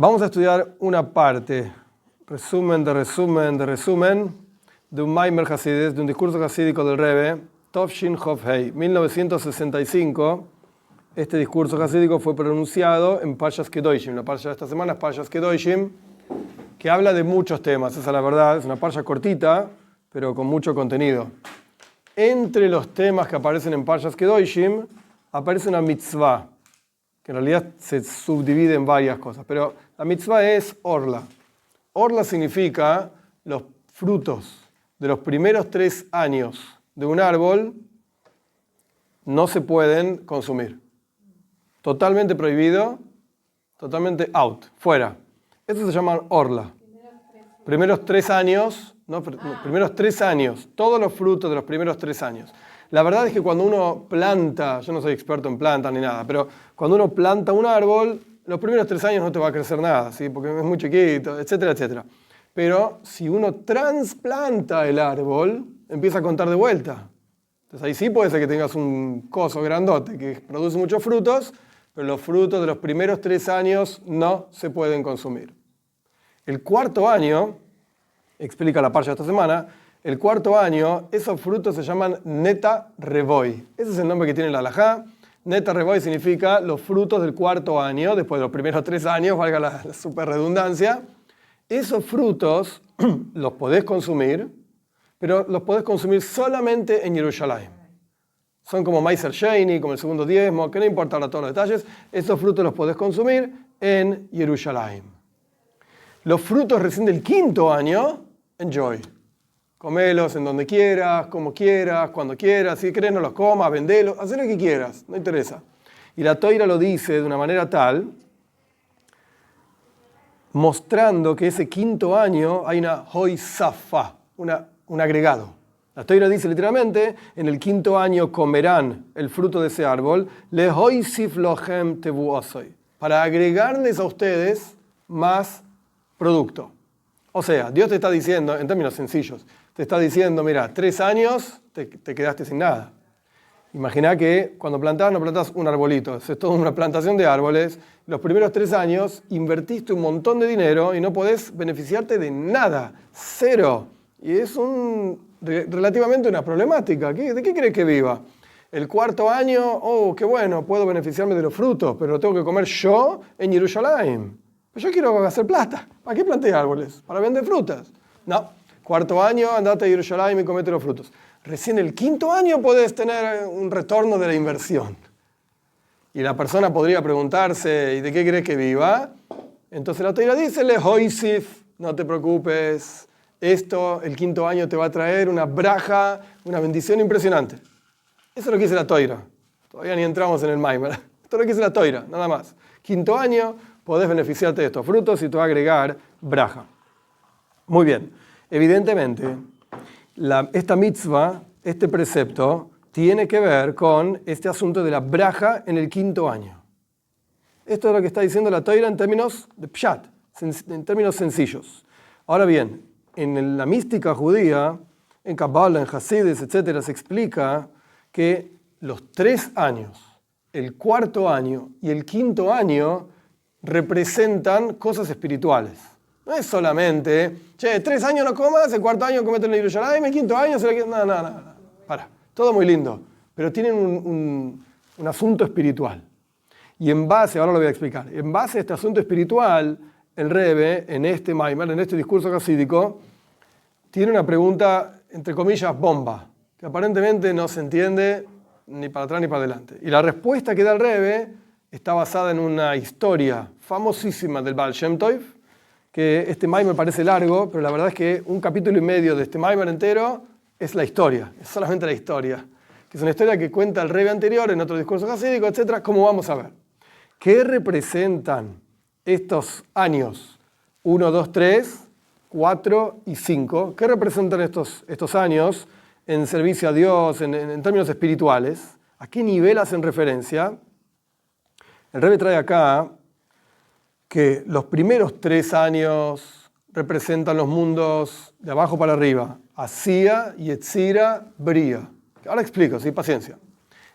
Vamos a estudiar una parte, resumen de un Maimer Hasides, de un discurso hasídico del Rebbe, Tovshin Chof Hei, 1965. Este discurso hasídico fue pronunciado en Parshas Kedoshim. La parsha de esta semana es Parshas Kedoshim, que habla de muchos temas. Esa es la verdad, es una parsha cortita, pero con mucho contenido. Entre los temas que aparecen en Parshas Kedoshim, aparece una mitzvah, que en realidad se subdivide en varias cosas, pero la mitzvah es orla. Orla significa los frutos de los primeros 3 años de un árbol no se pueden consumir. Totalmente prohibido, totalmente out, fuera. Eso se llama orla. Primeros 3 años, primeros 3 años, todos los frutos de los primeros 3 años. La verdad es que cuando uno planta, yo no soy experto en plantas ni nada, pero cuando uno planta un árbol, los primeros 3 años no te va a crecer nada, ¿sí? Porque es muy chiquito, etcétera, etcétera. Pero si uno trasplanta el árbol, empieza a contar de vuelta. Entonces ahí sí puede ser que tengas un coso grandote que produce muchos frutos, pero los frutos de los primeros 3 años no se pueden consumir. El 4.º año, explica la parsha de esta semana, el 4.º año, esos frutos se llaman neta revoy. Ese es el nombre que tiene la halajá. Neta revoy significa los frutos del 4.º año, después de los primeros 3 años, valga la super redundancia. Esos frutos los podés consumir, pero los podés consumir solamente en Jerusalén. Son como Meiser Sheini, como el segundo diezmo, que no importa ahora todos los detalles. Esos frutos los podés consumir en Jerusalén. Los frutos recién del 5.º año, enjoy. Comelos en donde quieras, como quieras, cuando quieras. Si querés no los comas, vendelos, haz lo que quieras, no interesa. Y la Toira lo dice de una manera tal, mostrando que ese 5.º año hay una hoisafa, un agregado. La Toira dice literalmente, en el 5.º año comerán el fruto de ese árbol, le hoisif lohem tevuosoy, para agregarles a ustedes más producto. O sea, Dios te está diciendo, en términos sencillos, te está diciendo, mira, 3 años te quedaste sin nada. Imagina que cuando plantás, no plantás un arbolito, es toda una plantación de árboles. Los primeros 3 años invertiste un montón de dinero y no podés beneficiarte de nada, 0. Y es relativamente una problemática. ¿De qué crees que viva? El 4.º año, oh, qué bueno, puedo beneficiarme de los frutos, pero lo tengo que comer yo en Jerusalén. Pero yo quiero hacer plata. ¿Para qué planté árboles? ¿Para vender frutas? No. 4.º año, andate a Jerusalén y comete los frutos. Recién el 5.º año podés tener un retorno de la inversión. Y la persona podría preguntarse, ¿y de qué crees que viva? Entonces la Toira dice, le hoisif, no te preocupes. Esto, el 5.º año te va a traer una braja, una bendición impresionante. Eso es lo que dice la Toira. Todavía ni entramos en el Maimer. Esto es lo que dice la Toira, nada más. 5.º año, podés beneficiarte de estos frutos y te va a agregar braja. Muy bien. Evidentemente, esta mitzvah, este precepto, tiene que ver con este asunto de la braja en el 5.º año. Esto es lo que está diciendo la Toira en términos de pshat, en términos sencillos. Ahora bien, en la mística judía, en Kabbalah, en Hasides, etc., se explica que los 3 años, el 4.º año y el 5.º año representan cosas espirituales. No es solamente, 3 años no comas, el 4.º año comete el Jerusalén, el 5.º año se le queda. No. Para, todo muy lindo, pero tienen un asunto espiritual. Y en base, ahora lo voy a explicar, en base a este asunto espiritual, el Rebbe, en este Maimer, en este discurso hasídico, tiene una pregunta, entre comillas, bomba, que aparentemente no se entiende ni para atrás ni para adelante. Y la respuesta que da el Rebbe está basada en una historia famosísima del Baal Shem Tov, que este Maimer parece largo, pero la verdad es que 1,5 capítulos de este Maimer entero es la historia, es solamente la historia, que es una historia que cuenta el Rebbe anterior en otro discurso hasídico, etc., como vamos a ver. ¿Qué representan estos años 1, 2, 3, 4 y 5? ¿Qué representan estos años en servicio a Dios, en términos espirituales? ¿A qué nivel hacen referencia? El Rebbe trae acá que los primeros 3 años representan los mundos de abajo para arriba, Asía, Yetzira, Bria. Ahora explico, sí, paciencia.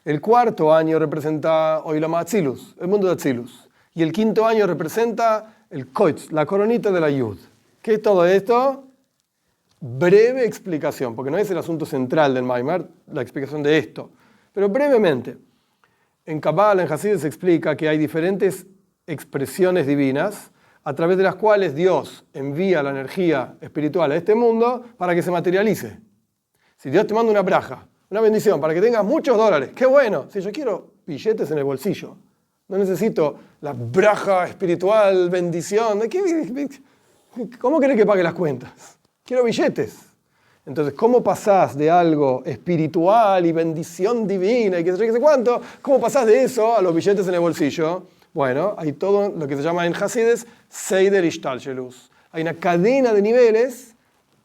El 4.º año representa Oilama Atzilus, el mundo de Atzilus. Y el 5.º año representa el koitz, la coronita de la yud. ¿Qué es todo esto? Breve explicación, porque no es el asunto central del Maimar, la explicación de esto. Pero brevemente, en Kabbalah, en Hasidus, se explica que hay diferentes expresiones divinas a través de las cuales Dios envía la energía espiritual a este mundo para que se materialice. Si Dios te manda una braja, una bendición, para que tengas muchos dólares, ¡qué bueno! Si yo quiero billetes en el bolsillo, no necesito la braja espiritual, bendición. ¿Cómo querés que pague las cuentas? Quiero billetes. Entonces, ¿cómo pasás de algo espiritual y bendición divina y qué sé cuánto? ¿Cómo pasás de eso a los billetes en el bolsillo? Bueno, hay todo lo que se llama en Hasides Seider Ishtalshelus. Hay una cadena de niveles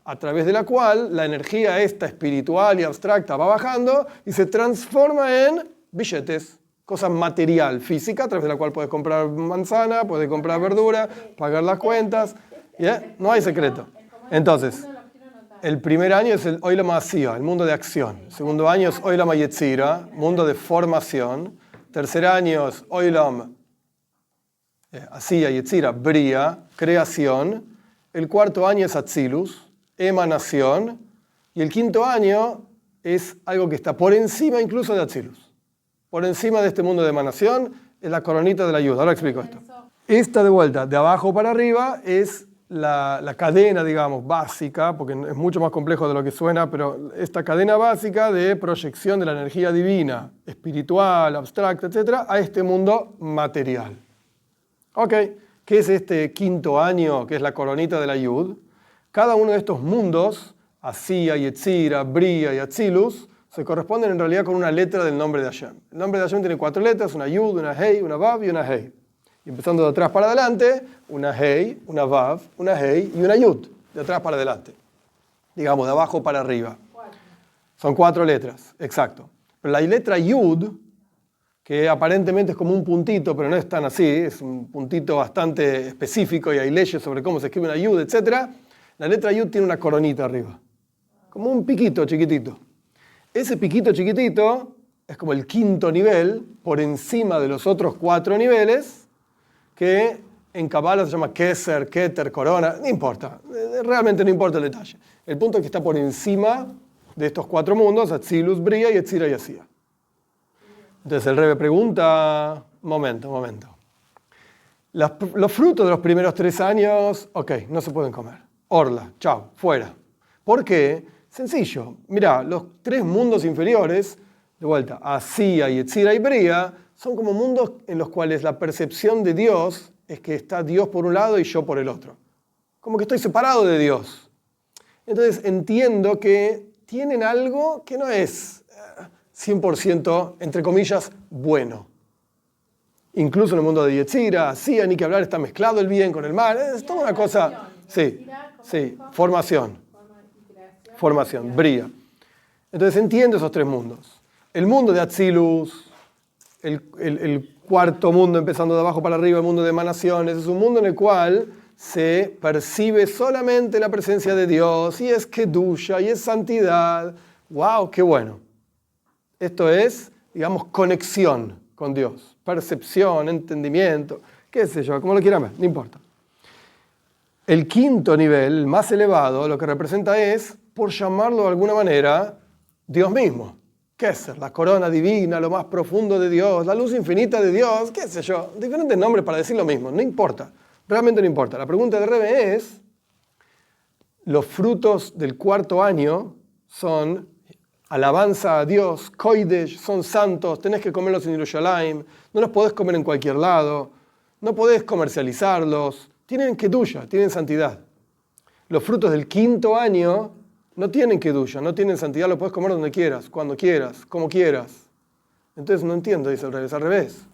a través de la cual la energía esta espiritual y abstracta va bajando y se transforma en billetes, cosa material, física, a través de la cual puedes comprar manzana, puedes comprar verdura, pagar las cuentas. ¿Yeah? No hay secreto. Entonces, el primer año es el Olam Asiya, el mundo de acción. El segundo año es Olam Yetzira, mundo de formación. Tercer año es Olam Asiya, Yetzira, Bria, creación. El cuarto año es Atzilus, emanación. Y el quinto año es algo que está por encima incluso de Atzilus. Por encima de este mundo de emanación es la coronita de la ayuda. Ahora explico esto. Esta de vuelta, de abajo para arriba, es la cadena, digamos, básica, porque es mucho más complejo de lo que suena, pero esta cadena básica de proyección de la energía divina, espiritual, abstracta, etc., a este mundo material. Ok, ¿qué es este quinto año, que es la coronita de la Yud? Cada uno de estos mundos, Asiya, Yetzira, Bria y Atzilus, se corresponden en realidad con una letra del nombre de Hashem. El nombre de Hashem tiene 4 letras, una Yud, una Hei, una Vav y una Hei. Y empezando de atrás para adelante, una Hei, una Vav, una Hei y una Yud, de atrás para adelante. Digamos, de abajo para arriba. Son 4 letras, exacto. Pero la letra Yud, que aparentemente es como un puntito, pero no es tan así, es un puntito bastante específico y hay leyes sobre cómo se escribe una Yud, etc. La letra Yud tiene una coronita arriba, como un piquito chiquitito. Ese piquito chiquitito es como el quinto nivel, por encima de los otros 4 niveles, que en Kabbalah se llama Keser, Keter, Corona, no importa, realmente no importa el detalle. El punto es que está por encima de estos 4 mundos, Atzilus, Bria, Yetzira y Asiya. Entonces el Rebbe pregunta, momento. Los frutos de los primeros 3 años, ok, no se pueden comer. Orla, chao, fuera. ¿Por qué? Sencillo. Mirá, los 3 mundos inferiores, de vuelta, Asiya, Yetzira y Bria, son como mundos en los cuales la percepción de Dios es que está Dios por un lado y yo por el otro. Como que estoy separado de Dios. Entonces entiendo que tienen algo que no es 100%, entre comillas, bueno. Incluso en el mundo de Yetzira, Asiya, ni que hablar, está mezclado el bien con el mal. Es toda una cosa... Sí, formación, Bria. Entonces entiendo esos 3 mundos. El mundo de Atzilus, el cuarto mundo empezando de abajo para arriba, el mundo de emanaciones, es un mundo en el cual se percibe solamente la presencia de Dios, y es kedusha, y es santidad. ¡Wow! ¡Qué bueno! Esto es, digamos, conexión con Dios, percepción, entendimiento, qué sé yo, como lo quieran ver, no importa. El quinto nivel, el más elevado, lo que representa es, por llamarlo de alguna manera, Dios mismo. Keser, la corona divina, lo más profundo de Dios, la luz infinita de Dios, qué sé yo, diferentes nombres para decir lo mismo, no importa, realmente no importa. La pregunta de Rebbe es, los frutos del cuarto año son alabanza a Dios, koidesh, son santos, tenés que comerlos en Yerushalayim, no los podés comer en cualquier lado, no podés comercializarlos, tienen kedusha, tienen santidad. Los frutos del quinto año no tienen kedusha, no tienen santidad, lo puedes comer donde quieras, cuando quieras, como quieras. Entonces no entiendo, dice el Rebbe, es al revés.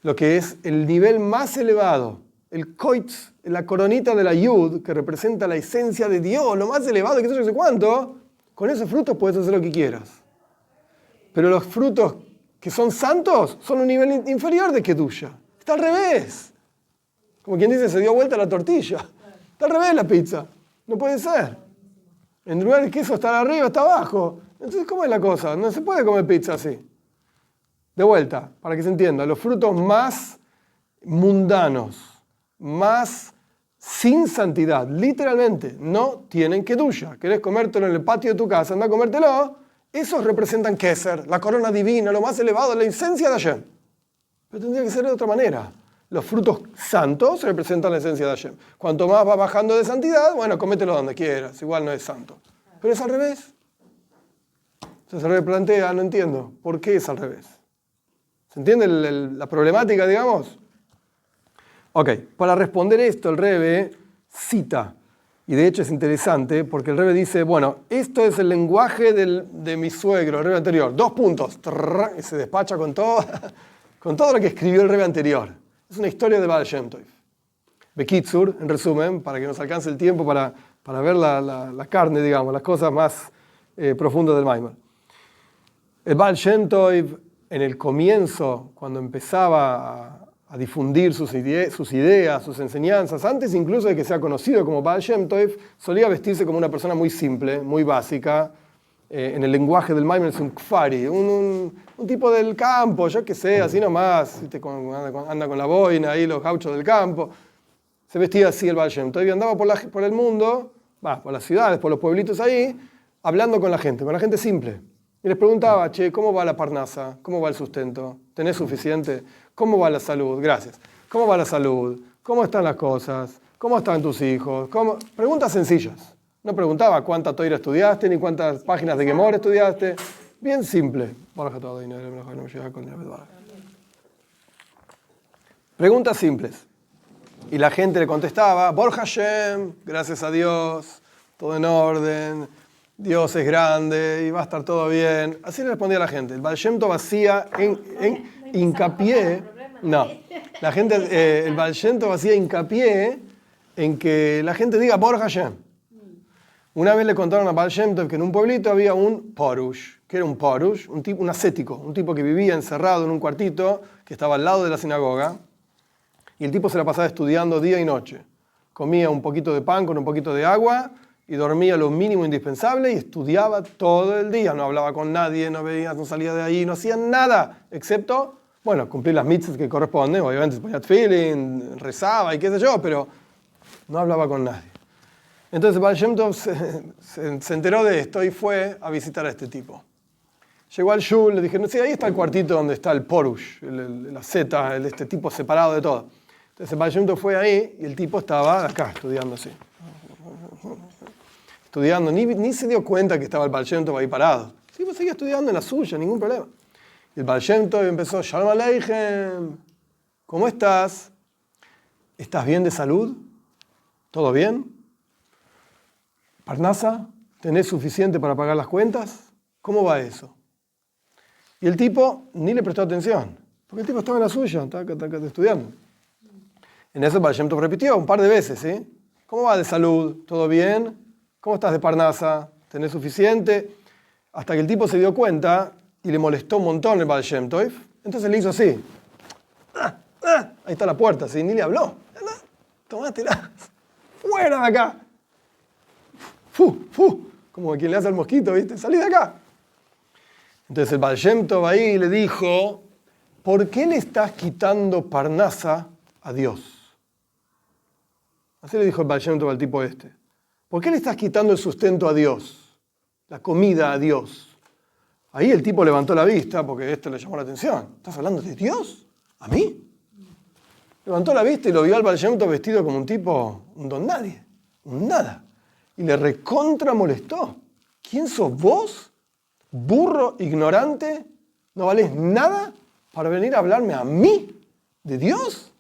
Lo que es el nivel más elevado, el koitz, la coronita de la yud, que representa la esencia de Dios, lo más elevado, que sé yo cuánto, con esos frutos puedes hacer lo que quieras. Pero los frutos que son santos son un nivel inferior de kedusha. Está al revés. Como quien dice, se dio vuelta la tortilla. Está al revés la pizza. No puede ser. En lugar de queso estar arriba, está abajo. Entonces, ¿cómo es la cosa? No se puede comer pizza así. De vuelta, para que se entienda, los frutos más mundanos, más sin santidad, literalmente, no tienen kedusha. ¿Querés comértelo en el patio de tu casa? Anda a comértelo. Esos representan Keser, la corona divina, lo más elevado, la esencia de Hashem. Pero tendría que ser de otra manera. Los frutos santos representan la esencia de Hashem. Cuanto más va bajando de santidad, bueno, comételo donde quieras, igual no es santo. Pero es al revés. Entonces se replantea, no entiendo, ¿por qué es al revés? ¿Se entiende la problemática, digamos? Ok, para responder esto, el Rebbe cita, y de hecho es interesante, porque el Rebbe dice, bueno, esto es el lenguaje de mi suegro, el Rebbe anterior, 2 puntos, y se despacha con todo lo que escribió el Rebbe anterior. Es una historia de Baal Shem Tov. Bekitsur, en resumen, para que nos alcance el tiempo para ver la carne, digamos, las cosas más profundas del Maimon. El Baal Shem Tov, en el comienzo, cuando empezaba a difundir sus ideas, sus enseñanzas, antes incluso de que sea conocido como Baal Shem Tov, solía vestirse como una persona muy simple, muy básica. En el lenguaje del Maimon es un kfari, un tipo del campo, yo qué sé, así nomás, anda con la boina ahí, los gauchos del campo. Se vestía así el Baal Shem Tov y andaba por el mundo, por las ciudades, por los pueblitos ahí, hablando con la gente simple. Y les preguntaba, che, ¿cómo va la parnasa? ¿Cómo va el sustento? ¿Tenés suficiente? ¿Cómo va la salud? Gracias. ¿Cómo va la salud? ¿Cómo están las cosas? ¿Cómo están tus hijos? Preguntas sencillas. No preguntaba cuánta toira estudiaste, ni cuántas páginas de Gemor estudiaste. Bien simple. Preguntas simples. Y la gente le contestaba, Baruch Hashem, gracias a Dios, todo en orden, Dios es grande y va a estar todo bien. Así le respondía a la gente. El Baal Shem Tov hacía hincapié, el Baal Shem Tov hacía hincapié en que la gente diga Baruch Hashem. Una vez le contaron a Baal Shem Tov que en un pueblito había un porush. ¿Qué era un porush? Un ascético, un tipo que vivía encerrado en un cuartito que estaba al lado de la sinagoga. Y el tipo se la pasaba estudiando día y noche. Comía un poquito de pan con un poquito de agua y dormía lo mínimo indispensable y estudiaba todo el día. No hablaba con nadie, no salía de ahí, no hacía nada, excepto, bueno, cumplir las mitzvahs que corresponden. Obviamente se ponía tefilin, rezaba y qué sé yo, pero no hablaba con nadie. Entonces Baal Shem Tov se enteró de esto y fue a visitar a este tipo. Llegó al shul, le dije, no, sí, ahí está el cuartito donde está el porush, la zeta, este tipo separado de todo. Entonces Baal Shem Tov fue ahí y el tipo estaba acá estudiando así. Estudiando, ni se dio cuenta que estaba el Baal Shem Tov ahí parado. Sí, pues seguía estudiando en la suya, ningún problema. Y el Baal Shem Tov empezó, Shalom Aleichem, ¿cómo estás? ¿Estás bien de salud? ¿Todo bien? ¿Parnasa? ¿Tenés suficiente para pagar las cuentas? ¿Cómo va eso? Y el tipo ni le prestó atención, porque el tipo estaba en la suya, estaba estudiando. En eso Baal Shem Tov repitió un par de veces, ¿sí? ¿Cómo va de salud? ¿Todo bien? ¿Cómo estás de parnasa? ¿Tenés suficiente? Hasta que el tipo se dio cuenta y le molestó un montón el Baal Shem Tov. Entonces le hizo así. Ahí está la puerta, ¿sí? Ni le habló. Tomátela. ¡Fuera de acá! Como quien le hace al mosquito, ¿viste? ¡Salí de acá! Entonces el Baal Shem Tov ahí le dijo, ¿por qué le estás quitando parnasa a Dios? Así le dijo el Baal Shem Tov al tipo este. ¿Por qué le estás quitando el sustento a Dios? La comida a Dios. Ahí el tipo levantó la vista porque esto le llamó la atención. ¿Estás hablando de Dios? ¿A mí? Levantó la vista y lo vio al Baal Shem Tov vestido como un tipo, un don nadie, un nada. Y le recontra molestó. ¿Quién sos vos? Burro, ignorante, no valés nada para venir a hablarme a mí de Dios.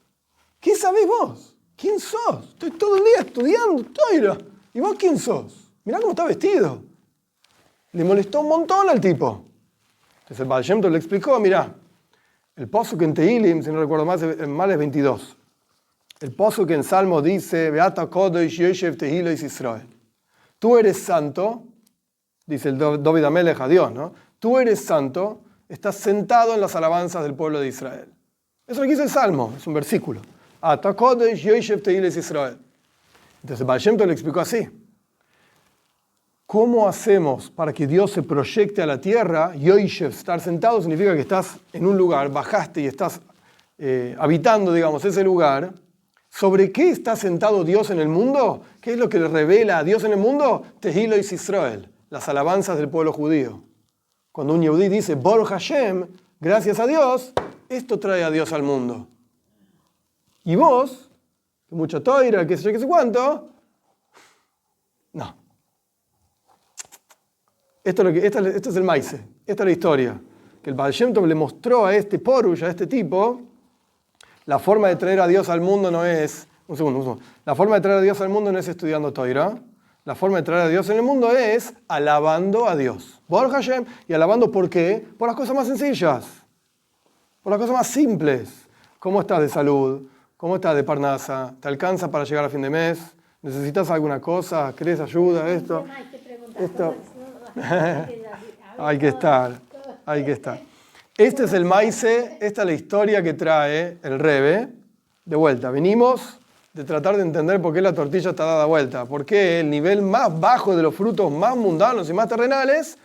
¿Qué sabés vos? ¿Quién sos? Estoy todo el día estudiando, Toira. ¿Y vos quién sos? Mirá cómo está vestido. Le molestó un montón al tipo. Entonces el Baal Shem Tov le explicó, mirá, el pozo que en Tehilim, si no recuerdo mal es 22. El pozo que en Salmo dice, Beata Kodesh Yoshev Tehilos Israel. Tú eres santo, dice el David Amelech a Dios, ¿no? Tú eres santo, estás sentado en las alabanzas del pueblo de Israel. Eso es lo que dice el Salmo, es un versículo. Ata Kodesh Yoshev Tehilos Israel. Entonces Baal Shem Tov le explicó así. ¿Cómo hacemos para que Dios se proyecte a la tierra? Yoshev, estar sentado, significa que estás en un lugar, bajaste y estás habitando, digamos, ese lugar, ¿Sobre qué está sentado Dios en el mundo? ¿Qué es lo que le revela a Dios en el mundo? Tehilos Israel, las alabanzas del pueblo judío. Cuando un yehudí dice, Baruch Hashem, gracias a Dios, esto trae a Dios al mundo. Y vos, mucho toira, qué sé yo, qué sé cuánto, no. Esto es el maíz, esta es la historia. Que el Baal Shem Tov le mostró a este Porush, a este tipo, la forma de traer a Dios al mundo no es... Un segundo. La forma de traer a Dios al mundo no es estudiando Toira. La forma de traer a Dios en el mundo es alabando a Dios. Baruch Hashem. ¿Y alabando por qué? Por las cosas más sencillas. Por las cosas más simples. ¿Cómo estás de salud? ¿Cómo estás de parnasa? ¿Te alcanza para llegar a fin de mes? ¿Necesitas alguna cosa? ¿Querés ayuda? Esto. Hay que estar. Este es el maíce, esta es la historia que trae el Rebbe. De vuelta, venimos de tratar de entender por qué la tortilla está dada vuelta. Por qué el nivel más bajo de los frutos más mundanos y más terrenales,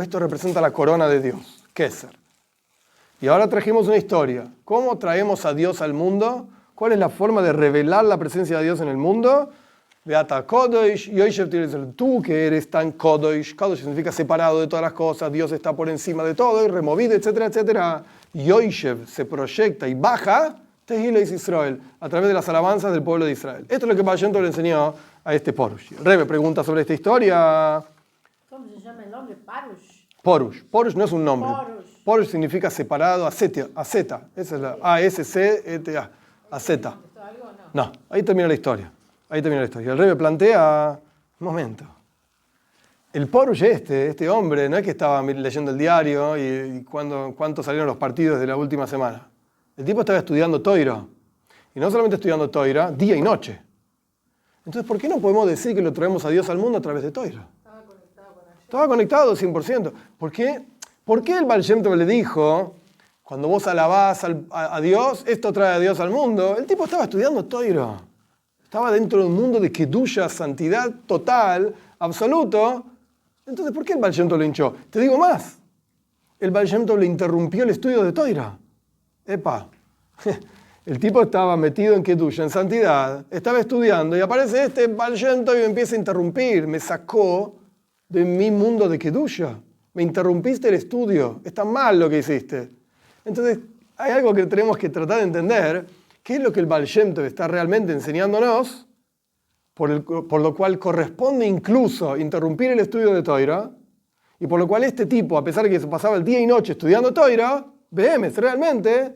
esto representa la corona de Dios, Keser. Y ahora trajimos una historia. ¿Cómo traemos a Dios al mundo? ¿Cuál es la forma de revelar la presencia de Dios en el mundo? Beata Kodosh, Yoishev Tirzel, tú que eres tan Kodosh. Kodosh significa separado de todas las cosas, Dios está por encima de todo y removido, etcétera, etcétera. Yoishev se proyecta y baja, Tehilos Israel, a través de las alabanzas del pueblo de Israel. Esto es lo que Baal Shem Tov le enseñó a este Porush. El Rebbe pregunta sobre esta historia. ¿Cómo se llama el nombre? Parush. Porush no es un nombre. Porush significa separado, aseta. Esa es la A-S-C-E-T-A. Aseta. No, ahí termina la historia. El Rebbe plantea, un momento, el Porush este hombre, no es que estaba leyendo el diario y cuánto salieron los partidos de la última semana. El tipo estaba estudiando Toira. Y no solamente estudiando Toira, día y noche. Entonces, ¿por qué no podemos decir que lo traemos a Dios al mundo a través de Toira? Estaba conectado 100%. ¿Por qué el Baal Shem Tov le dijo, cuando vos alabás a Dios, esto trae a Dios al mundo? El tipo estaba estudiando Toira. Estaba dentro de un mundo de kedusha, santidad total, absoluto. Entonces, ¿por qué el Baal Shem Tov lo hinchó? Te digo más. El Baal Shem Tov le interrumpió el estudio de Toira. El tipo estaba metido en kedusha, en santidad, estaba estudiando y aparece este Baal Shem Tov y me empieza a interrumpir. Me sacó de mi mundo de kedusha. Me interrumpiste el estudio. Está mal lo que hiciste. Entonces, hay algo que tenemos que tratar de entender. ¿Qué es lo que el Baal Shem Tov está realmente enseñándonos? Por lo cual corresponde incluso interrumpir el estudio de Toira, y por lo cual este tipo, a pesar de que se pasaba el día y noche estudiando Toira, vehemes, realmente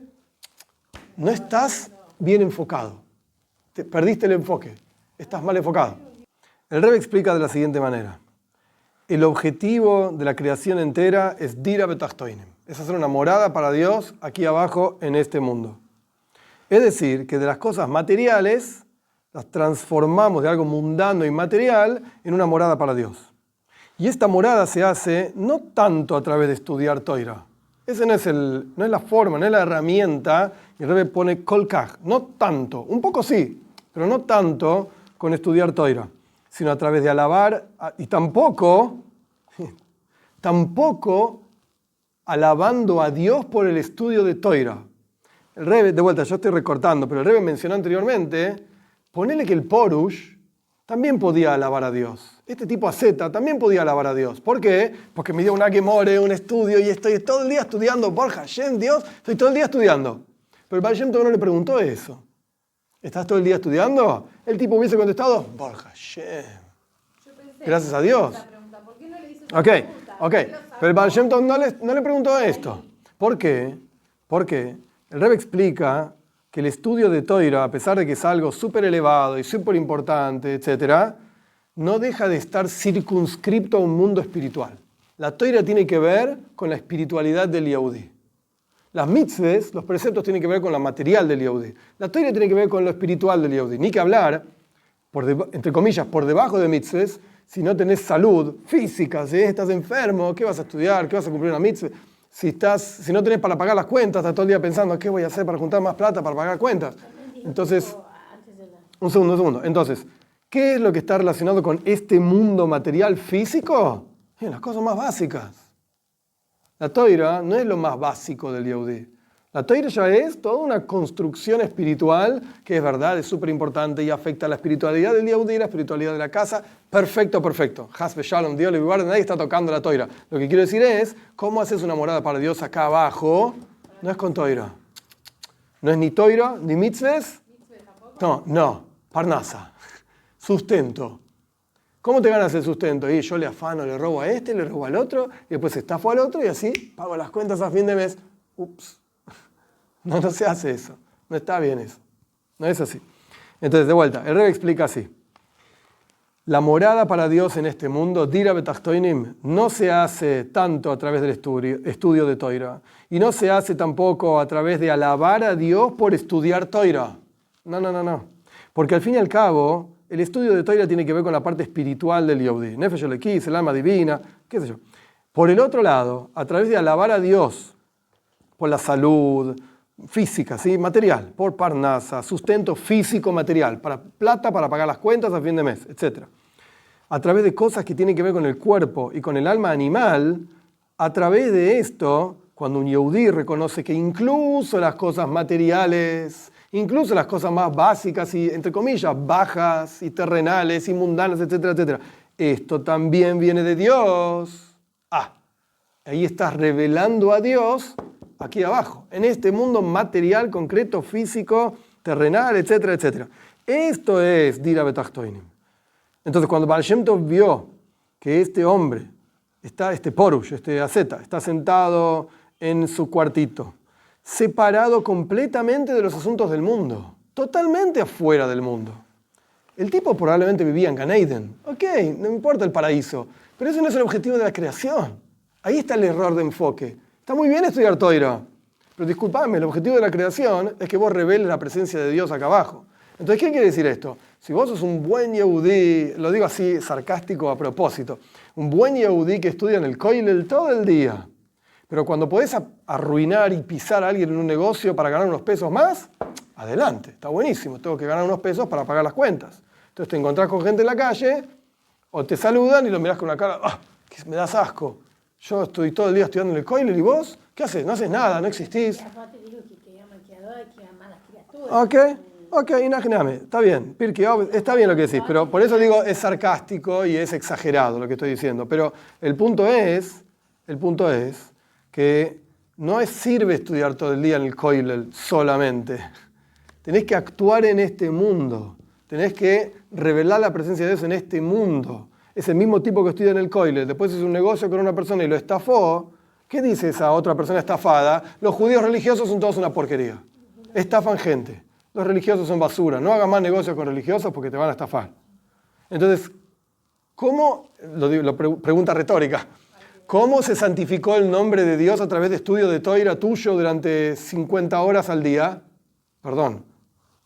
no estás bien enfocado. Perdiste el enfoque. Estás mal enfocado. El Rebbe explica de la siguiente manera. El objetivo de la creación entera es Dira Betachtoinim. Es hacer una morada para Dios aquí abajo en este mundo. Es decir, que de las cosas materiales las transformamos de algo mundano y material en una morada para Dios. Y esta morada se hace no tanto a través de estudiar Toira. Esa no es la forma, no es la herramienta. Y el Rebbe pone kolkaj, no tanto, un poco sí, pero no tanto con estudiar Toira, sino a través de alabar y tampoco alabando a Dios por el estudio de Toira. El Rebbe, de vuelta, yo estoy recortando, pero el Rebbe mencionó anteriormente, ponele que el Porush también podía alabar a Dios. Este tipo asceta también podía alabar a Dios. ¿Por qué? Porque me dio una gemore, un estudio, y estoy todo el día estudiando, Baruch Hashem, Dios, estoy todo el día estudiando. Pero el Baal Shem Tov no le preguntó eso. ¿Estás todo el día estudiando? El tipo hubiese contestado, Baruch Hashem. Gracias a Dios. ¿Por qué no le hizo Ok. Pero el Baal Shem Tov no le preguntó esto. ¿Por qué? Porque el Rebbe explica que el estudio de Toira, a pesar de que es algo súper elevado y súper importante, etc., no deja de estar circunscripto a un mundo espiritual. La Toira tiene que ver con la espiritualidad del Yehudi. Las mitzvahs, los preceptos, tienen que ver con lo material del Yehudi. La Toira tiene que ver con lo espiritual del Yehudi. Ni que hablar, entre comillas, por debajo de mitzvahs, si no tenés salud física, si estás enfermo, ¿qué vas a estudiar? ¿Qué vas a cumplir una mitzvah? Si no tenés para pagar las cuentas, estás todo el día pensando, ¿qué voy a hacer para juntar más plata para pagar cuentas? Entonces, un segundo. Entonces, ¿qué es lo que está relacionado con este mundo material físico? Las cosas más básicas. La Toira no es lo más básico del Yehudi. La Toira ya es toda una construcción espiritual que es verdad, es súper importante y afecta a la espiritualidad del Yehudí, la espiritualidad de la casa. Perfecto, perfecto. Hasbe Shalom, Dios le guarde, nadie está tocando la Toira. Lo que quiero decir es, ¿cómo haces una morada para Dios acá abajo? No es con Toira. No es ni Toira, ni mitzves. No, parnasa. Sustento. ¿Cómo te ganas el sustento? Y yo le afano, le robo a este, le robo al otro, y después estafo al otro y así pago las cuentas a fin de mes. Ups. No se hace eso. No está bien eso. No es así. Entonces, de vuelta, el Rebbe explica así. La morada para Dios en este mundo, Dira Betachtoinim, no se hace tanto a través del estudio de Toira. Y no se hace tampoco a través de alabar a Dios por estudiar Toira. No. Porque al fin y al cabo, el estudio de Toira tiene que ver con la parte espiritual del Yehudí. Nefesh Elokis, el alma divina, qué sé yo. Por el otro lado, a través de alabar a Dios por la salud física, ¿sí? Material, por parnasa, sustento físico material, para plata para pagar las cuentas a fin de mes, etc. A través de cosas que tienen que ver con el cuerpo y con el alma animal, a través de esto, cuando un Yehudí reconoce que incluso las cosas materiales, incluso las cosas más básicas y, entre comillas, bajas y terrenales y mundanas, etcétera, etcétera, esto también viene de Dios. Ahí estás revelando a Dios aquí abajo, en este mundo material, concreto, físico, terrenal, etcétera, etcétera. Esto es Dira Betachtoinim. Entonces, cuando Baal Shem Tov vio que este hombre, este Porush, este asceta, está sentado en su cuartito, separado completamente de los asuntos del mundo, totalmente afuera del mundo. El tipo probablemente vivía en Gan Eden. Ok, no importa el paraíso, pero ese no es el objetivo de la creación. Ahí está el error de enfoque. Está muy bien estudiar Toira, pero disculpadme, el objetivo de la creación es que vos reveles la presencia de Dios acá abajo. Entonces, ¿qué quiere decir esto? Si vos sos un buen Yehudí, lo digo así sarcástico a propósito, un buen Yehudí que estudia en el Koilel todo el día, pero cuando podés arruinar y pisar a alguien en un negocio para ganar unos pesos más, adelante, está buenísimo, tengo que ganar unos pesos para pagar las cuentas. Entonces te encontrás con gente en la calle, o te saludan y lo mirás con una cara, que me das asco. Yo estoy todo el día estudiando en el Koilel y vos, ¿qué haces? No haces nada, no existís. Ok, imagíname, está bien, está bien lo que decís, pero por eso digo, es sarcástico y es exagerado lo que estoy diciendo. Pero el punto es que no sirve estudiar todo el día en el Koilel solamente. Tenés que actuar en este mundo, tenés que revelar la presencia de Dios en este mundo. Es el mismo tipo que estudia en el Koilel, después es un negocio con una persona y lo estafó. ¿Qué dice esa otra persona estafada? Los judíos religiosos son todos una porquería. Estafan gente. Los religiosos son basura. No hagas más negocios con religiosos porque te van a estafar. Entonces, ¿cómo? Pregunta retórica. ¿Cómo se santificó el nombre de Dios a través de estudio de Toira tuyo durante 50 horas al día? Perdón,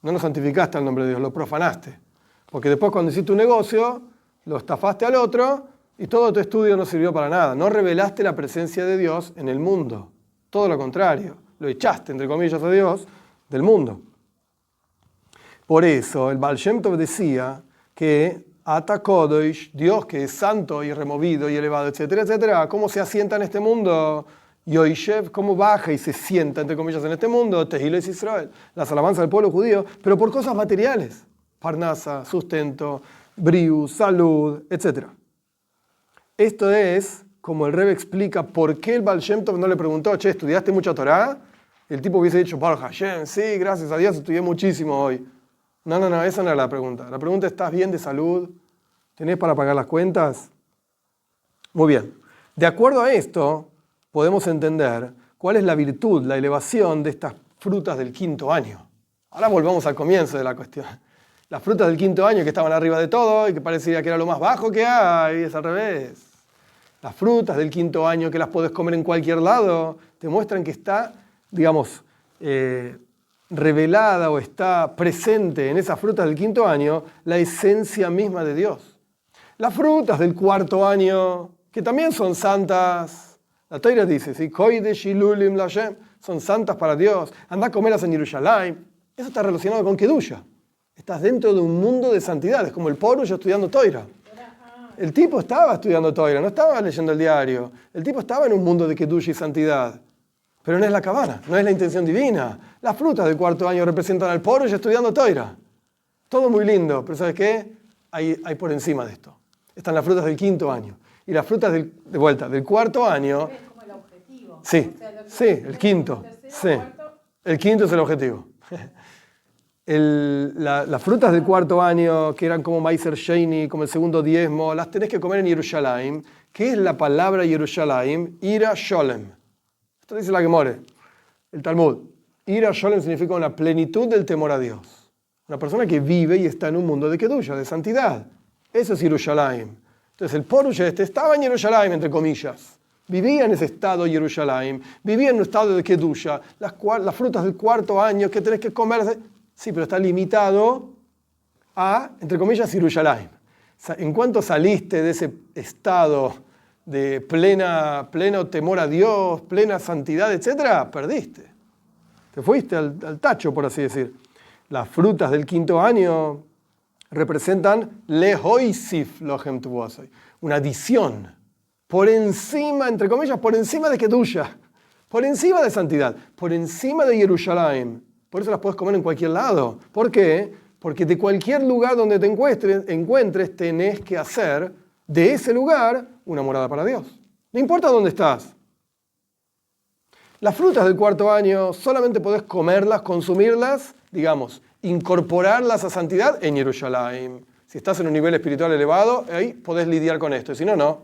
no lo santificaste al nombre de Dios, lo profanaste. Porque después cuando hiciste un negocio, lo estafaste al otro y todo tu estudio no sirvió para nada. No revelaste la presencia de Dios en el mundo. Todo lo contrario, lo echaste, entre comillas, a Dios del mundo. Por eso el Baal Shem Tov decía que Ata Kodosh, Dios que es santo y removido y elevado, etcétera, etcétera, ¿cómo se asienta en este mundo? Yoishev, ¿cómo baja y se sienta, entre comillas, en este mundo? Tehillah es Israel, las alabanzas del pueblo judío, pero por cosas materiales. Parnasa, sustento, briu, salud, etc. Esto es, como el Rebbe explica, por qué el Baal Shem Tov no le preguntó, che, ¿estudiaste mucha Torá? El tipo hubiese dicho, Baruch Hashem, sí, gracias a Dios estudié muchísimo hoy. No, esa no era la pregunta. La pregunta es, ¿estás bien de salud? ¿Tenés para pagar las cuentas? Muy bien. De acuerdo a esto, podemos entender cuál es la virtud, la elevación de estas frutas del quinto año. Ahora volvamos al comienzo de la cuestión. Las frutas del quinto año que estaban arriba de todo y que parecía que era lo más bajo que hay, es al revés. Las frutas del quinto año que las podés comer en cualquier lado, te muestran que está, digamos, revelada o está presente en esas frutas del quinto año la esencia misma de Dios. Las frutas del cuarto año, que también son santas, la Torá dice, ¿sí? Kodesh Hilulim Lashem, son santas para Dios. Andá a comerlas en Jerusalén. Eso está relacionado con Kedusha. Estás dentro de un mundo de santidades, como el Porush estudiando Torá. El tipo estaba estudiando Torá, no estaba leyendo el diario. El tipo estaba en un mundo de Kedusha y santidad. Pero no es la cabana, no es la intención divina. Las frutas del cuarto año representan al Porush estudiando Toira. Todo muy lindo, pero ¿sabes qué? Hay por encima de esto. Están las frutas del quinto año. Y las frutas del cuarto año... Es como el objetivo. Sí, O sea, lo que sí, el quinto. tercero, Sí, cuarto, el quinto es el objetivo. Las frutas del cuarto año, que eran como Meiser Sheini, como el segundo diezmo, las tenés que comer en Yerushalayim. ¿Qué es la palabra Yerushalayim? Ira Sholem. Esto dice la Gemore, el Talmud. Ira Sholem significa una plenitud del temor a Dios. Una persona que vive y está en un mundo de Kedusha, de santidad. Eso es Yerushalayim. Entonces el Porush estaba en Yerushalayim, entre comillas. Vivía en ese estado de Yerushalayim. Vivía en un estado de Kedusha. Las frutas del cuarto año que tenés que comer. Sí, pero está limitado a, entre comillas, Yerushalayim. En cuanto saliste de ese estado de pleno temor a Dios, plena santidad, etc., perdiste. Te fuiste al tacho, por así decir. Las frutas del quinto año representan lehoisif lohem tuvosoy, una adición, por encima, entre comillas, por encima de Kedusha, por encima de santidad, por encima de Yerushalayim. Por eso las puedes comer en cualquier lado. ¿Por qué? Porque de cualquier lugar donde te encuentres tenés que hacer de ese lugar una morada para Dios. No importa dónde estás. Las frutas del cuarto año solamente podés comerlas, consumirlas, digamos, incorporarlas a santidad en Yerushalayim. Si estás en un nivel espiritual elevado, ahí podés lidiar con esto, y si no, no.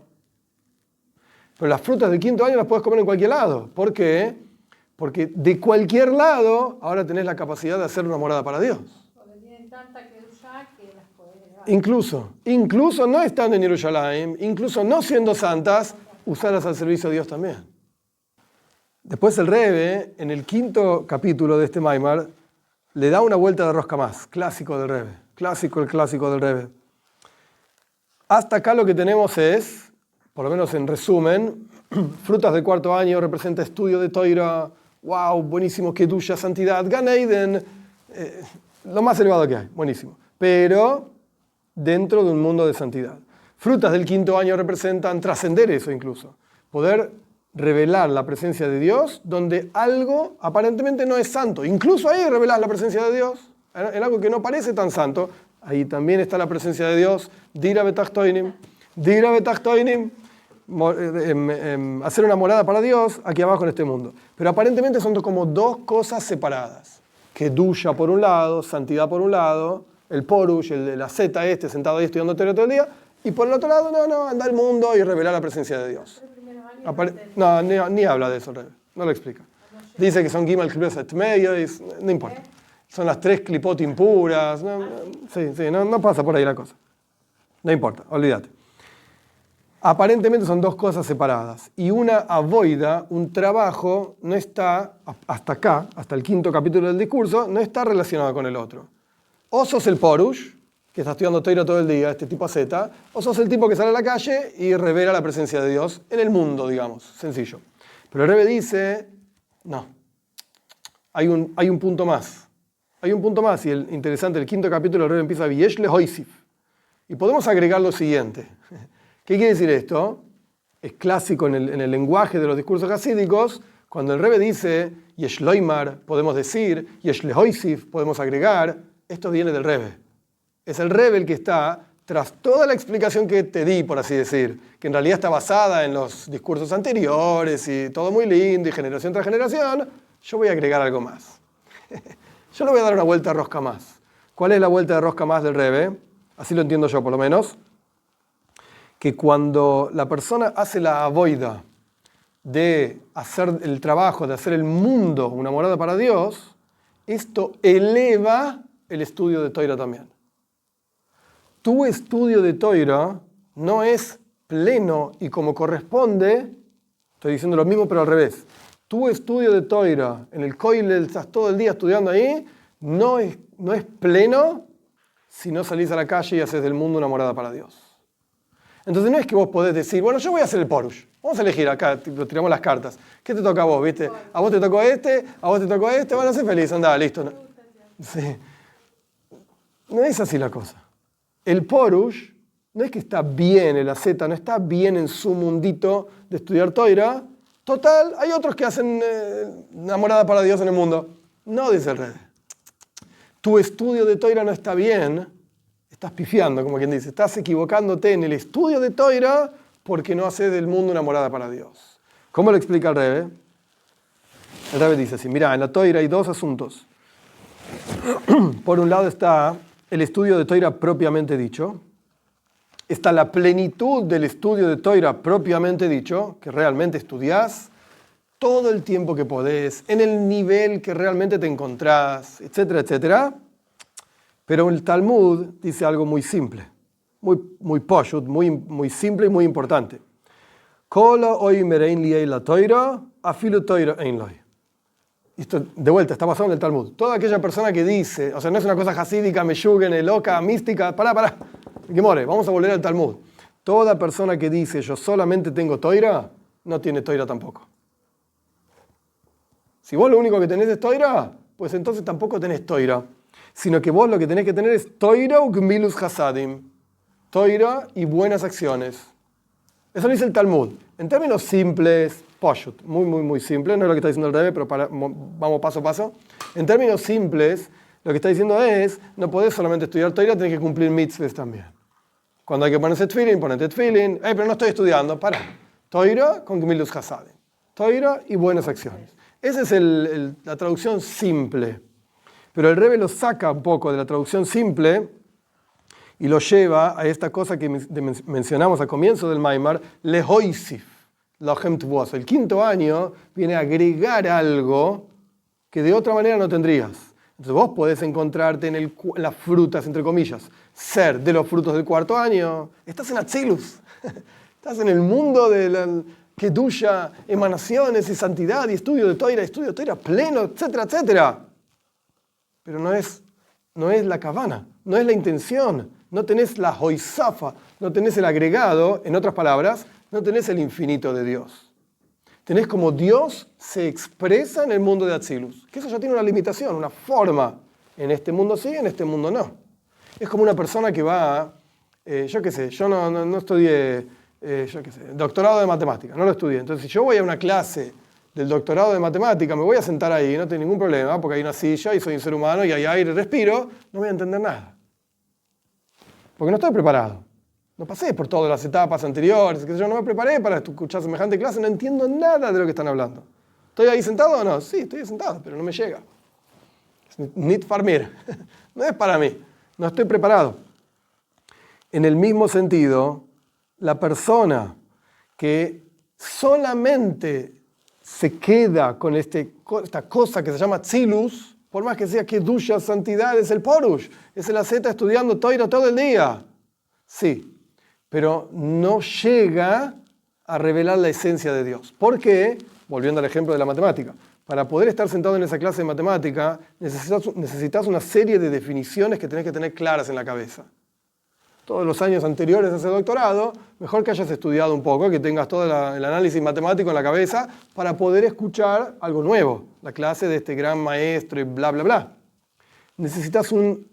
Pero las frutas del quinto año las podés comer en cualquier lado. ¿Por qué? Porque de cualquier lado ahora tenés la capacidad de hacer una morada para Dios. porque tienen tanta kedusha que las podés elevar. Incluso no estando en Yerushalayim, incluso no siendo santas, usarlas al servicio de Dios también. Después el Rebbe, en el quinto capítulo de este Maimar, le da una vuelta de rosca más, clásico del Rebbe, el clásico del Rebbe. Hasta acá lo que tenemos es, por lo menos en resumen, frutas del cuarto año representa estudio de Toira, wow, buenísimo, Kedusha, santidad, Gan Eden, lo más elevado que hay, buenísimo. Pero dentro de un mundo de santidad. Frutas del quinto año representan trascender eso incluso, poder revelar la presencia de Dios donde algo aparentemente no es santo. Incluso ahí revelás la presencia de Dios, en algo que no parece tan santo. Ahí también está la presencia de Dios. Dira betachtoinim, hacer una morada para Dios aquí abajo en este mundo. Pero aparentemente son como dos cosas separadas. Kedusha por un lado, santidad por un lado, el Porush, el de la zeta sentado ahí estudiando Torah todo el día, y por el otro lado, anda al mundo y revelar la presencia de Dios. No, ni habla de eso, no lo explica. Dice que son Gimal Klipot medio, no importa. Son las tres Klipot impuras. No pasa por ahí la cosa. No importa, olvídate. Aparentemente son dos cosas separadas. Y una avoida, un trabajo, no está, hasta acá, hasta el quinto capítulo del discurso, no está relacionado con el otro. O sos el Porush, que está estudiando Torah todo el día, este tipo Z, o sos el tipo que sale a la calle y revela la presencia de Dios en el mundo, digamos, sencillo. Pero el Rebbe dice, no, hay un punto más. Hay un punto más, y el interesante, el quinto capítulo el Rebbe empieza a Yesh lehoisif. Y podemos agregar lo siguiente. ¿Qué quiere decir esto? Es clásico en el lenguaje de los discursos hasídicos. Cuando el Rebbe dice Yesh loimar, podemos decir, Yesh lehoisif, podemos agregar, esto viene del Rebbe. Es el Rebbe el que está tras toda la explicación que te di, por así decir, que en realidad está basada en los discursos anteriores y todo muy lindo y generación tras generación, yo voy a agregar algo más. Yo le voy a dar una vuelta de rosca más. ¿Cuál es la vuelta de rosca más del Rebbe? Así lo entiendo yo por lo menos. Que cuando la persona hace la avoida de hacer el trabajo, de hacer el mundo una morada para Dios, esto eleva el estudio de Torah también. Tu estudio de Torah no es pleno y como corresponde, estoy diciendo lo mismo pero al revés. Tu estudio de Torah en el Koilel, estás todo el día estudiando ahí, no es pleno si no salís a la calle y haces del mundo una morada para Dios. Entonces no es que vos podés decir, bueno, yo voy a hacer el Porush. Vamos a elegir acá, tiramos las cartas. ¿Qué te toca a vos, viste? A vos te tocó este, a vos te tocó este, bueno, sé feliz, andá, listo. No. Sí. No es así la cosa. El Porush no es que está bien, el asceta no está bien en su mundito de estudiar Torah, Total, hay otros que hacen una morada para Dios en el mundo. No, dice el Rebbe. Tu estudio de Toira no está bien, estás pifiando, como quien dice, estás equivocándote en el estudio de Toira porque no haces del mundo una morada para Dios. ¿Cómo lo explica el Rebbe? El Rebbe dice así, mira, en la Toira hay dos asuntos. Por un lado está el estudio de Toira propiamente dicho, está la plenitud del estudio de Toira propiamente dicho, que realmente estudiás todo el tiempo que podés, en el nivel que realmente te encontrás, etcétera, etcétera. Pero el Talmud dice algo muy simple, muy poshut, muy simple y muy importante. Esto, de vuelta, está basado en el Talmud. Toda aquella persona que dice, o sea, no es una cosa hasídica, meyugene, loca, mística, pará, que more, vamos a volver al Talmud. Toda persona que dice, yo solamente tengo Toira, no tiene Toira tampoco. Si vos lo único que tenés es Toira, pues entonces tampoco tenés Toira. Sino que vos lo que tenés que tener es Toira u Gmilus Hasadim. Toira y buenas acciones. Eso lo dice el Talmud. En términos simples, poshut, muy simple, no es lo que está diciendo el Rebbe, pero vamos paso a paso. En términos simples, lo que está diciendo es, no podés solamente estudiar Toira, tenés que cumplir mitzvahs también. Cuando hay que ponerse tefilin, ponete tefilin. Pero no estoy estudiando, pará. Toira con Gmilus Hasadim. Toira y buenas acciones. Esa es la traducción simple. Pero el Rebbe lo saca un poco de la traducción simple y lo lleva a esta cosa que mencionamos al comienzo del Maimar, lehoisif, lochem tvuos. El quinto año viene a agregar algo que de otra manera no tendrías. Entonces vos podés encontrarte en las frutas, entre comillas, ser de los frutos del cuarto año. Estás en Atzilus. Estás en el mundo de la Kedusha, emanaciones y santidad y estudio de Toira pleno, etcétera, etcétera. Pero no es la kavana, no es la intención, no tenés la hoisafa, no tenés el agregado, en otras palabras, no tenés el infinito de Dios. Tenés como Dios se expresa en el mundo de Atzilus, que eso ya tiene una limitación, una forma. En este mundo sí, en este mundo no. Es como una persona que va, yo no estudié, doctorado de matemática, no lo estudié. Entonces, si yo voy a una clase del doctorado de matemática, me voy a sentar ahí, no tengo ningún problema, porque hay una silla y soy un ser humano y hay aire, respiro, no voy a entender nada. Porque no estoy preparado. No pasé por todas las etapas anteriores, que yo no me preparé para escuchar semejante clase, no entiendo nada de lo que están hablando. ¿Estoy ahí sentado o no? Sí, estoy sentado, pero no me llega. Nit farmir. No es para mí. No estoy preparado. En el mismo sentido, la persona que solamente se queda con esta cosa que se llama tzilus, por más que sea kedusha, santidad, es el porush, es el asceta estudiando Toira todo el día. Sí, pero no llega a revelar la esencia de Dios. ¿Por qué? Volviendo al ejemplo de la matemática. Para poder estar sentado en esa clase de matemática, necesitas una serie de definiciones que tenés que tener claras en la cabeza. Todos los años anteriores a ese doctorado, mejor que hayas estudiado un poco, que tengas todo el análisis matemático en la cabeza para poder escuchar algo nuevo, la clase de este gran maestro y bla, bla, bla. Necesitas un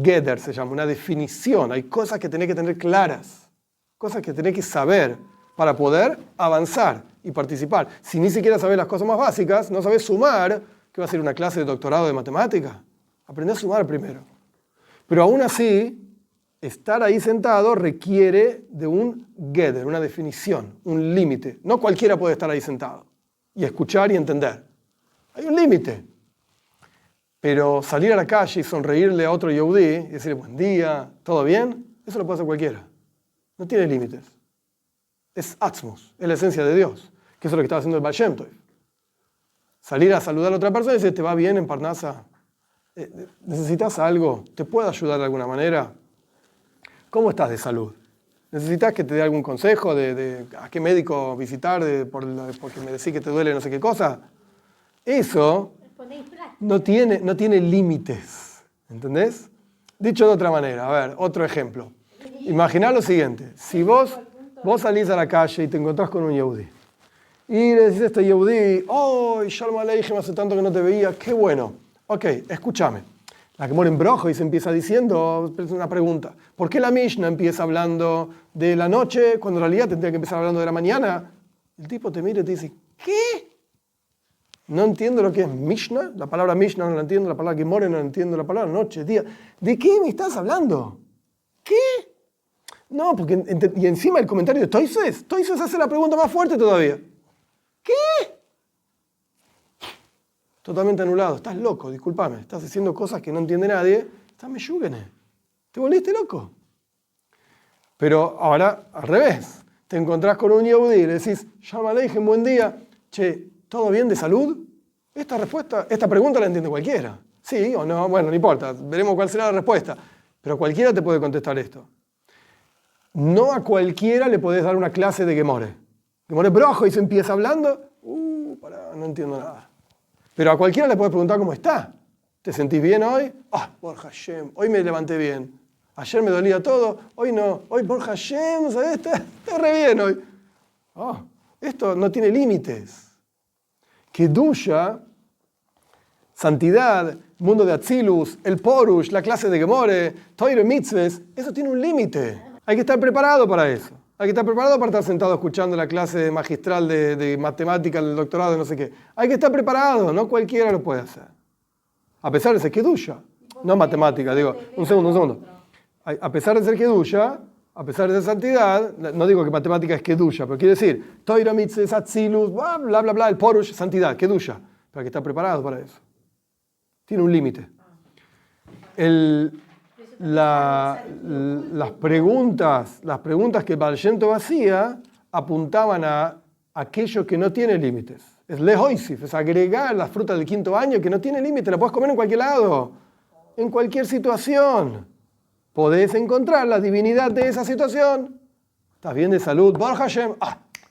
gather, se llama, una definición. Hay cosas que tenés que tener claras, cosas que tenés que saber para poder avanzar y participar. Si ni siquiera sabes las cosas más básicas, no sabes sumar, ¿qué va a ser una clase de doctorado de matemática? Aprende a sumar primero. Pero aún así, estar ahí sentado requiere de un gather, una definición, un límite. No cualquiera puede estar ahí sentado y escuchar y entender. Hay un límite. Pero salir a la calle y sonreírle a otro yehudí y decirle buen día, ¿todo bien? Eso lo puede hacer cualquiera. No tiene límites. Es atzmos, es la esencia de Dios, que eso es lo que estaba haciendo el Baal Shem Tov. Salir a saludar a otra persona y decir, ¿te va bien en Parnasa? ¿Necesitas algo? ¿Te puedo ayudar de alguna manera? ¿Cómo estás de salud? ¿Necesitas que te dé algún consejo de a qué médico visitar porque me decís que te duele no sé qué cosa? Eso no tiene límites, ¿entendés? Dicho de otra manera, a ver, otro ejemplo. Imaginá lo siguiente, si vos salís a la calle y te encontrás con un yehudí y le decís a este yehudí, ¡oh, Shalom Aleichem, hace tanto que no te veía, qué bueno! Ok, escúchame. La que muere en Brojo y se empieza diciendo, es una pregunta, ¿por qué la Mishnah empieza hablando de la noche cuando en realidad tendría que empezar hablando de la mañana? El tipo te mira y te dice, ¿qué? No entiendo lo que es Mishnah, la palabra Mishnah no la entiendo, la palabra Gemore no la entiendo, la palabra noche, día. ¿De qué me estás hablando? ¿Qué? No, porque y encima el comentario de Toises hace la pregunta más fuerte todavía. ¿Qué? Totalmente anulado, estás loco, discúlpame, estás haciendo cosas que no entiende nadie, estás meyúgene, te volviste loco. Pero ahora, al revés, te encontrás con un yehudí y le decís, Shalom Aleichem, buen día, che, ¿todo bien de salud? Esta pregunta la entiende cualquiera. Sí o no, bueno, no importa, veremos cuál será la respuesta. Pero cualquiera te puede contestar esto. No a cualquiera le podés dar una clase de Gemore. Gemore brojo y se empieza hablando, pará, no entiendo nada. Pero a cualquiera le podés preguntar cómo está. ¿Te sentís bien hoy? Por Hashem, hoy me levanté bien. Ayer me dolía todo, hoy no. Hoy por Hashem, ¿sabes? Está re bien hoy. Esto no tiene límites. Kedusha, santidad, mundo de Atzilus, el Porush, la clase de Gemore, Toiro Mitzves, eso tiene un límite. Hay que estar preparado para eso. Hay que estar preparado para estar sentado escuchando la clase magistral de matemática, del doctorado, no sé qué. Hay que estar preparado, no cualquiera lo puede hacer. A pesar de ser Kedusha, no matemática, digo, un segundo. A pesar de ser Kedusha, a pesar de ser santidad, no digo que matemática es Kedusha, pero quiere decir, Toiro Mitzves, Atzilus, bla, bla, bla, el Porush, santidad, Kedusha. Pero hay que estar preparado para eso. Tiene un límite. Las preguntas que Baal Shem Tov hacía apuntaban a aquello que no tiene límites. Es lehoisif, es agregar las frutas del quinto año que no tiene límite, la puedes comer en cualquier lado, en cualquier situación. Podés encontrar la divinidad de esa situación. ¿Estás bien de salud? Baruch Hashem.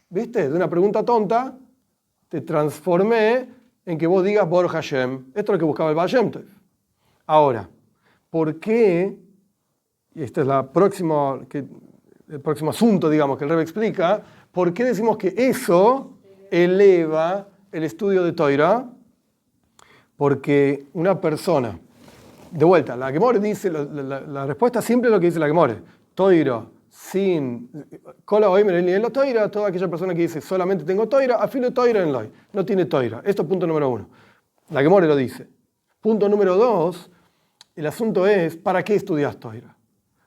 ¿Viste? De una pregunta tonta te transformé en que vos digas Baruch Hashem. Esto es lo que buscaba el Baal Shem Tov. Ahora, ¿por qué? Y este es el próximo asunto, digamos, que el Rebbe explica. ¿Por qué decimos que eso eleva el estudio de Toira? Porque una persona, de vuelta, la Gemore dice, la respuesta simple es lo que dice la Gemore. Toira, sin Kola Oimer en la Toira, toda aquella persona que dice solamente tengo Toira, afilo Toira en Loi, no tiene Toira. Esto es punto número 1. La Gemore lo dice. Punto número 2, el asunto es, ¿para qué estudias Toira?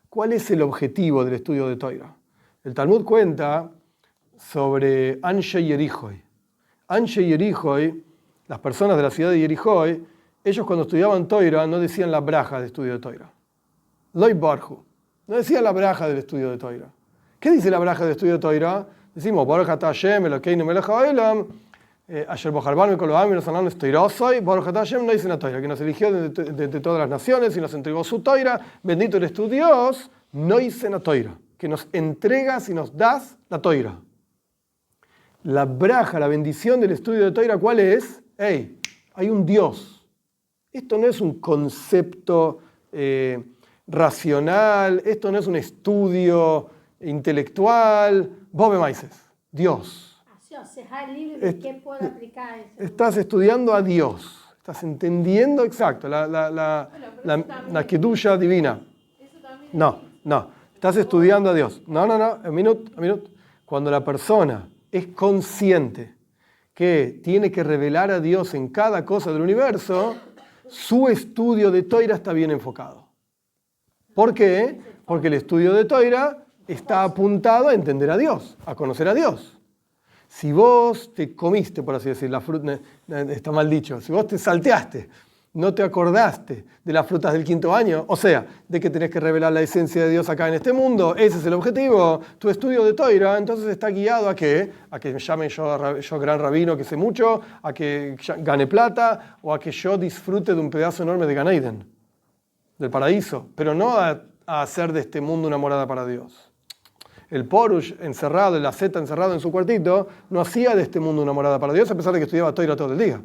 ¿Cuál es el objetivo del estudio de Toira? El Talmud cuenta sobre Anshe Yerichoi. Anshe Yerichoi, las personas de la ciudad de Yerichoi, ellos cuando estudiaban Toira no decían la braja del estudio de Toira. Loi Barhu. No decían la braja del estudio de Toira. ¿Qué dice la braja del estudio de Toira? Decimos, Baruch atah Hashem, Elokeinu melech haolam, Asher bocharban kol ha'am v'nosanan toirosoi, Baruch atah Hashem, no dice la Toira, que nos eligió de todas las naciones y nos entregó su Toira. Bendito eres tu Dios, no dice la Toira, que nos entregas y nos das la Toira. La braja, la bendición del estudio de Toira, ¿cuál es? Hay un Dios. Esto no es un concepto racional, esto no es un estudio intelectual. Vos me maices, Dios. ¿Qué puedo aplicar eso? Estás estudiando a Dios, estás entendiendo exacto la kedusha divina. No, estás estudiando a Dios. No, un minuto. Cuando la persona es consciente que tiene que revelar a Dios en cada cosa del universo, su estudio de Toira está bien enfocado. ¿Por qué? Porque el estudio de Toira está apuntado a entender a Dios, a conocer a Dios. Si vos te comiste, por así decir, la fruta, está mal dicho, si vos te salteaste, no te acordaste de las frutas del quinto año, o sea, de que tenés que revelar la esencia de Dios acá en este mundo, ese es el objetivo, tu estudio de Toira, entonces está guiado a qué? A que me llame yo gran rabino que sé mucho, a que gane plata, o a que yo disfrute de un pedazo enorme de Gan Eden, del paraíso, pero no a hacer de este mundo una morada para Dios. El Porush encerrado, el asceta encerrado en su cuartito, no hacía de este mundo una morada para Dios, a pesar de que estudiaba Toira todo el día.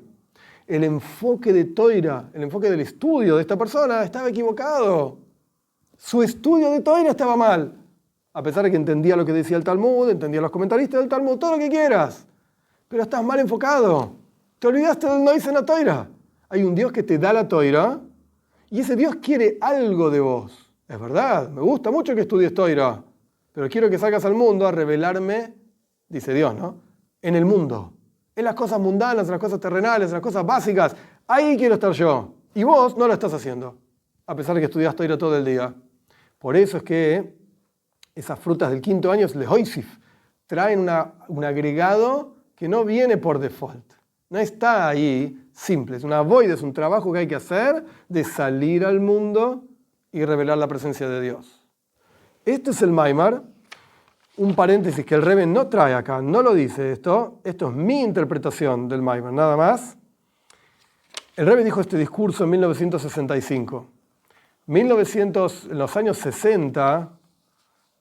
El enfoque de Toira, el enfoque del estudio de esta persona estaba equivocado. Su estudio de Toira estaba mal. A pesar de que entendía lo que decía el Talmud, entendía los comentaristas del Talmud, todo lo que quieras. Pero estás mal enfocado. Te olvidaste del no dice la Toira. Hay un Dios que te da la Toira y ese Dios quiere algo de vos. Es verdad, me gusta mucho que estudies Toira, pero quiero que salgas al mundo a revelarme, dice Dios, ¿no? en el mundo, en las cosas mundanas, en las cosas terrenales, en las cosas básicas. Ahí quiero estar yo. Y vos no lo estás haciendo, a pesar de que estudias Torah todo el día. Por eso es que esas frutas del quinto año, lehoisif, traen un agregado que no viene por default. No está ahí simple. Es una void, es un trabajo que hay que hacer de salir al mundo y revelar la presencia de Dios. Este es el Maimar. Un paréntesis que el Rebbe no trae acá, no lo dice esto. Esto es mi interpretación del Maimar, nada más. El Rebbe dijo este discurso en 1965. En los años 60,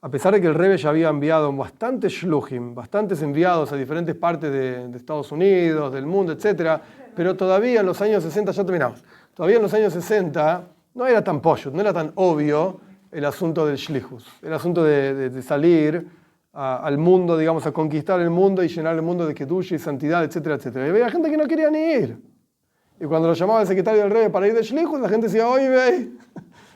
a pesar de que el Rebbe ya había enviado bastantes shluchim, bastantes enviados a diferentes partes de Estados Unidos, del mundo, etc., pero todavía en los años 60, ya terminamos, todavía en los años 60 no era tan poshut, no era tan obvio el asunto del shlichus, el asunto de salir al mundo, digamos, a conquistar el mundo y llenar el mundo de kedusha y santidad, etcétera, etcétera. Y había gente que no quería ni ir. Y cuando lo llamaba el secretario del Rebbe para ir de shlichus, la gente decía, oye, ve,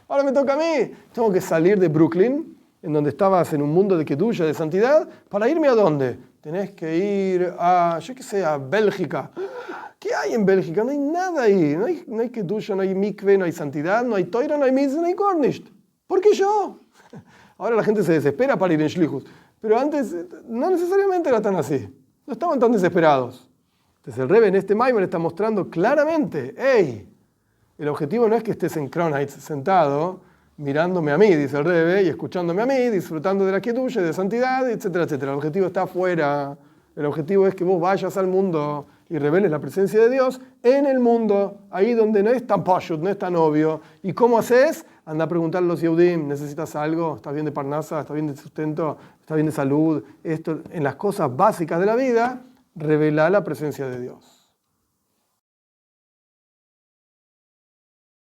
ahora me toca a mí, tengo que salir de Brooklyn, en donde estabas en un mundo de kedusha, de santidad, ¿para irme a dónde? Tenés que ir a, yo qué sé, a Bélgica. ¿Qué hay en Bélgica? No hay nada ahí. No hay kedusha, no hay mikve, no hay santidad, no hay toira, no hay mitzvah, no hay kornisht. ¿Por qué yo? Ahora la gente se desespera para ir en shlichus. Pero antes no necesariamente era tan así. No estaban tan desesperados. Entonces el Rebbe en este Maimar está mostrando claramente, hey, el objetivo no es que estés en Crown Heights sentado, mirándome a mí, dice el Rebbe, y escuchándome a mí, disfrutando de la kedusha, de santidad, etcétera, etcétera. El objetivo está afuera. El objetivo es que vos vayas al mundo y reveles la presencia de Dios en el mundo, ahí donde no es tan pashut, no es tan obvio. ¿Y cómo haces? Anda a preguntarle a los Yehudim, ¿necesitas algo? ¿Estás bien de parnasa? ¿Estás bien de sustento? ¿Estás bien de salud? Esto, en las cosas básicas de la vida, revela la presencia de Dios.